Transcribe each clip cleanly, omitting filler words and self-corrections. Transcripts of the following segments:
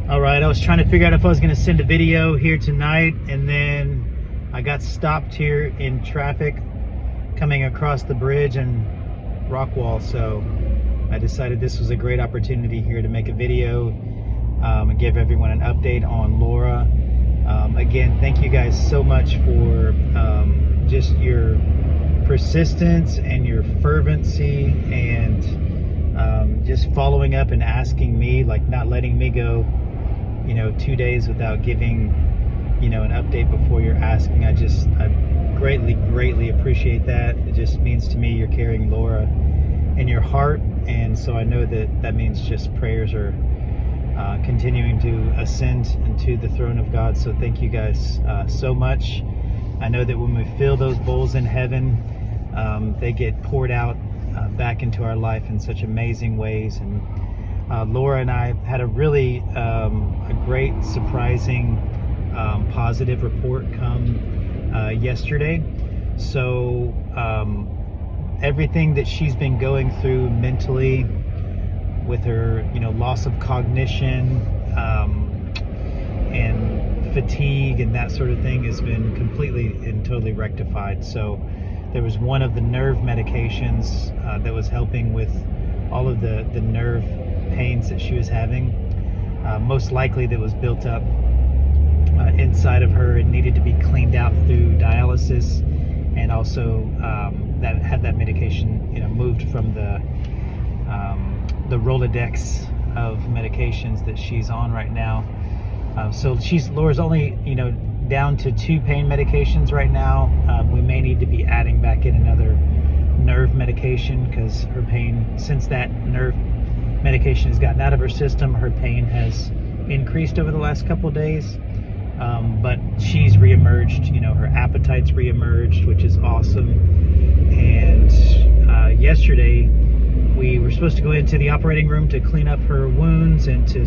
All right, I was trying to figure out if I was going to send a video here tonight, and then I got stopped here in traffic coming across the bridge in Rockwall, so I decided this was a great opportunity here to make a video and give everyone an update on Laura. Again, thank you guys so much for just your persistence and your fervency and just following up and asking me, like not letting me go 2 days without giving an update before you're asking. I greatly appreciate that. It just means to me you're carrying Laura in your heart, and so I know that means just prayers are continuing to ascend into the throne of God. So thank you guys so much. I know that when we fill those bowls in heaven, they get poured out back into our life in such amazing ways. And Laura and I had a really a great, surprising, positive report come yesterday. So everything that she's been going through mentally with her, loss of cognition and fatigue and that sort of thing has been completely and totally rectified. So there was one of the nerve medications that was helping with all of the nerve pains that she was having. Most likely that was built up inside of her and needed to be cleaned out through dialysis, and also that had that medication moved from the Rolodex of medications that she's on right now. So Laura's only down to 2 pain medications right now. We may need to be adding back in another nerve medication because her pain, since that nerve medication has gotten out of her system, her pain has increased over the last couple of days. But she's reemerged, her appetite's reemerged, which is awesome. And yesterday we were supposed to go into the operating room to clean up her wounds and to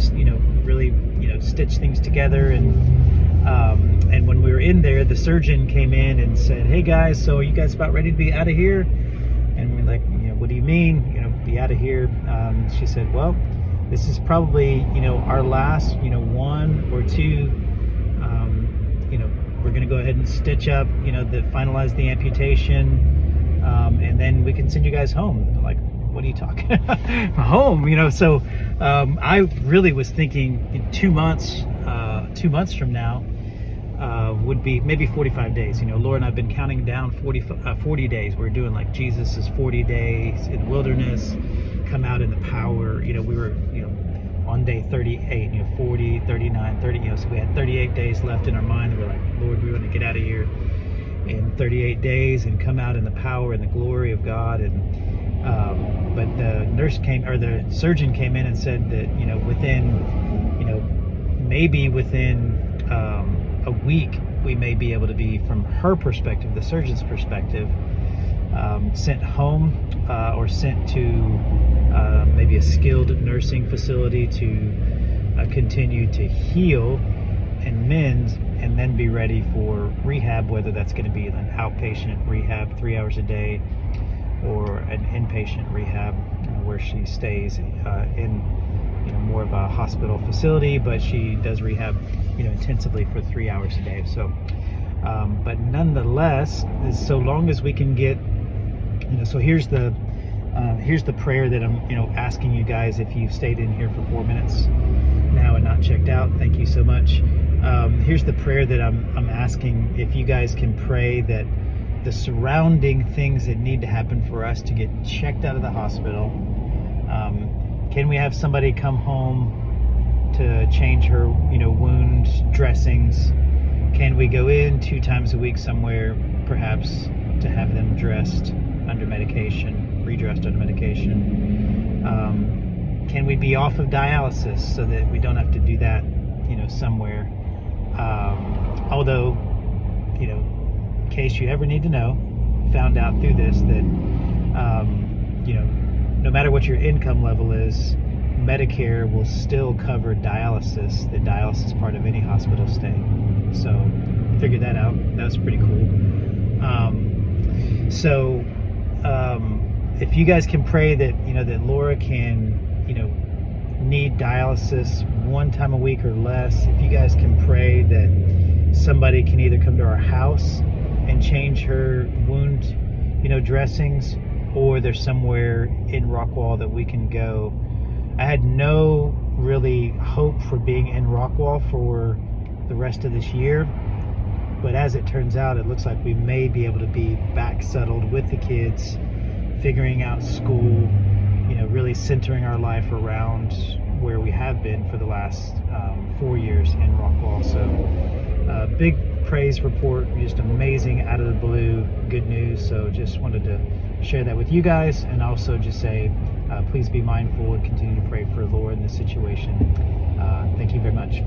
really stitch things together. And when we were in there, the surgeon came in and said, "Hey guys, so are you guys about ready to be out of here?" And we're like, "What do you mean, be out of here?" She said, "Well, this is probably our last 1 or 2. We're going to go ahead and stitch up, finalize the amputation, and then we can send you guys home." I'm like, "What are you talking about? Home?" So I really was thinking 2 months, 2 months from now would be maybe 45 days. Laura and I've been counting down 40 days. We're doing like Jesus's 40 days in the wilderness, come out in the power. We were, on day 38, 40, 39, 30, so we had 38 days left in our mind. We were like, "Lord, we want to get out of here in 38 days and come out in the power and the glory of God." And but the surgeon came in and said that within maybe within a week we may be able to be, from her perspective, the surgeon's perspective, sent home or sent to maybe a skilled nursing facility to continue to heal and mend, and then be ready for rehab, whether that's going to be an outpatient rehab 3 hours a day or an inpatient rehab where she stays in more of a hospital facility, but she does rehab intensively for 3 hours a day. So but nonetheless, so long as we can get so here's the prayer that I'm asking you guys. If you've stayed in here for 4 minutes now and not checked out, thank you so much. Here's the prayer that I'm asking. If you guys can pray that the surrounding things that need to happen for us to get checked out of the hospital, can we have somebody come home to change her wound dressings? Can we go in 2 times a week somewhere, perhaps, to have them dressed under medication, redressed under medication? Can we be off of dialysis so that we don't have to do that somewhere? Although in case you ever need to know, found out through this that no matter what your income level is, Medicare will still cover dialysis, the dialysis part of any hospital stay. So figured that out. That was pretty cool. If you guys can pray that that Laura can need dialysis 1 time a week or less, if you guys can pray that somebody can either come to our house and change her wound, dressings, or there's somewhere in Rockwall that we can go. I had no really hope for being in Rockwall for the rest of this year, but as it turns out, it looks like we may be able to be back settled with the kids, figuring out school, really centering our life around where we have been for the last 4 years in Rockwall. So big praise report, just amazing, out of the blue, good news. So just wanted to share that with you guys, and also just say please be mindful and continue to pray for the Lord in this situation. Thank you very much.